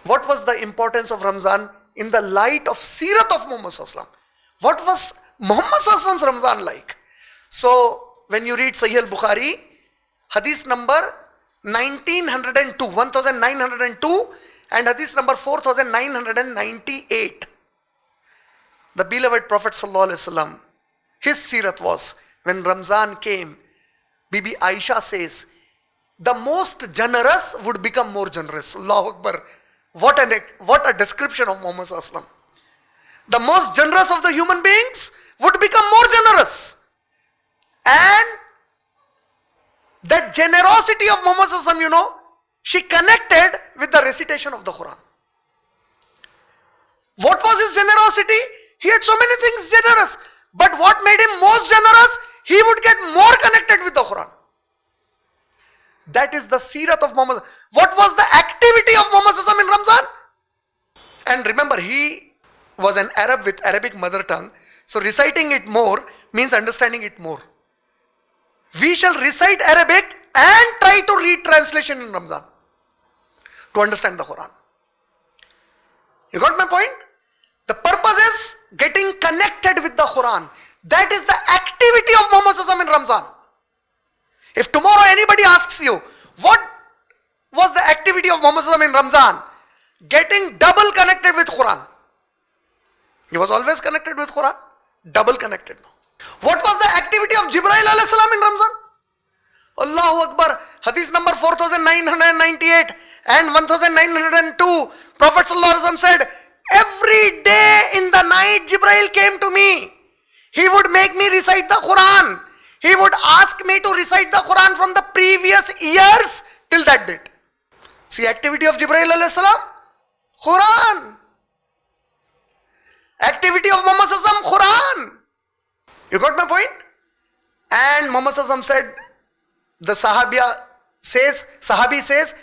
What was the importance of Ramzan in the light of Seerat of Muhammad Sallallahu Alaihi Wasallam? What was Muhammad Sallallahu Alaihi Wasallam's Ramzan like? So, when you read Sahih al-Bukhari, hadith number 1902, and hadith number 4998, the beloved Prophet Sallallahu Alaihi Wasallam, his Seerat was, when Ramzan came, Bibi Aisha says, the most generous would become more generous. Allahu Akbar. What a description of Muhammad Sallallahu Alaihi Wasallam. The most generous of the human beings would become more generous. And that generosity of Muhammad Sallallahu Alaihi Wasallam, she connected with the recitation of the Quran. What was his generosity? He had so many things generous. But what made him most generous? He would get more connected with the Quran. That is the Seerat of Muhammad. What was the activity of Muhammad Sallallahu Alaihi Wasallam in Ramzan? And remember, he was an Arab with Arabic mother tongue. So reciting it more means understanding it more. We shall recite Arabic and try to read translation in Ramzan to understand the Quran. You got my point? The purpose is getting connected with the Quran. That is the activity of Muhammad Sallallahu Alaihi Wasallam in Ramzan. If tomorrow anybody asks you, what was the activity of Muhammad Sallallahu Alaihi Wasallam in Ramzan? Getting double connected with Quran. He was always connected with Quran. Double connected. What was the activity of Jibreel alayhi salam in Ramzan? Allahu Akbar. Hadith number 4998 and 1902. Prophet Sallallahu Alaihi Wasallam said, every day in the night Jibreel came to me. He would make me recite the Quran. He would ask me to recite the Quran from the previous years till that date. See, activity of Jibreel alayhi salam? Quran. Activity of Muhammad Sallallahu Alaihi Wasallam? Quran. You got my point? And Muhammad Sallallahu Alaihi Wasallam said, the Sahabi says,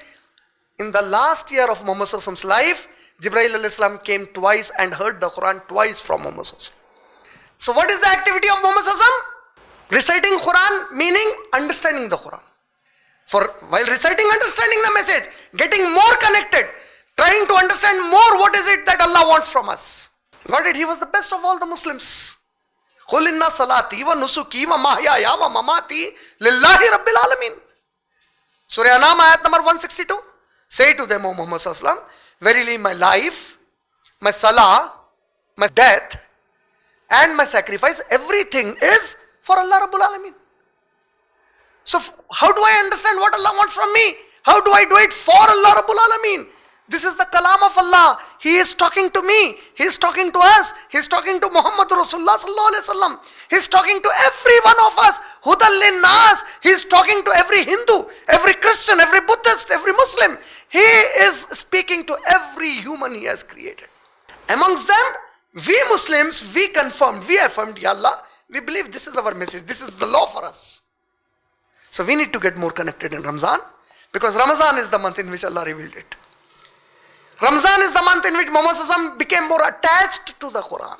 in the last year of Muhammad Sallallahu Alaihi Wasallam's life, Jibreel alayhi salam came twice and heard the Quran twice from Muhammad Sallallahu Alaihi Wasallam. So what is the activity of Muhammad Sallallahu Alaihi Wasallam? Reciting Quran, meaning understanding the Quran. For while reciting, understanding the message, getting more connected, trying to understand more what is it that Allah wants from us. Got it? He was the best of all the Muslims. قُلْ إِنَّ صَلَاتِي وَنُسُكِي وَمَحْيَايَ وَمَمَاتِي لِلَّهِ رَبِّ الْعَالَمِينَ. Surah Anam, ayat number 162. Say to them, O Muhammad Sallallahu Alaihi Wasallam, verily my life, my salah, my death, and my sacrifice, everything is for Allah Rabbul Alameen. So how do I understand what Allah wants from me? How do I do it for Allah Rabbul Alameen? This is the kalam of Allah. He is talking to me. He is talking to us. He is talking to Muhammad Rasulullah Sallallahu Alaihi Wasallam. He is talking to every one of us. Hudal linnas. He is talking to every Hindu, every Christian, every Buddhist, every Muslim. He is speaking to every human He has created. Amongst them, we Muslims, we confirmed, we affirmed, Ya Allah, we believe this is our message. This is the law for us. So we need to get more connected in Ramzan, because Ramazan is the month in which Allah revealed it. Ramzan is the month in which Muhammad Sallallahu Alaihi Wasallam became more attached to the Quran.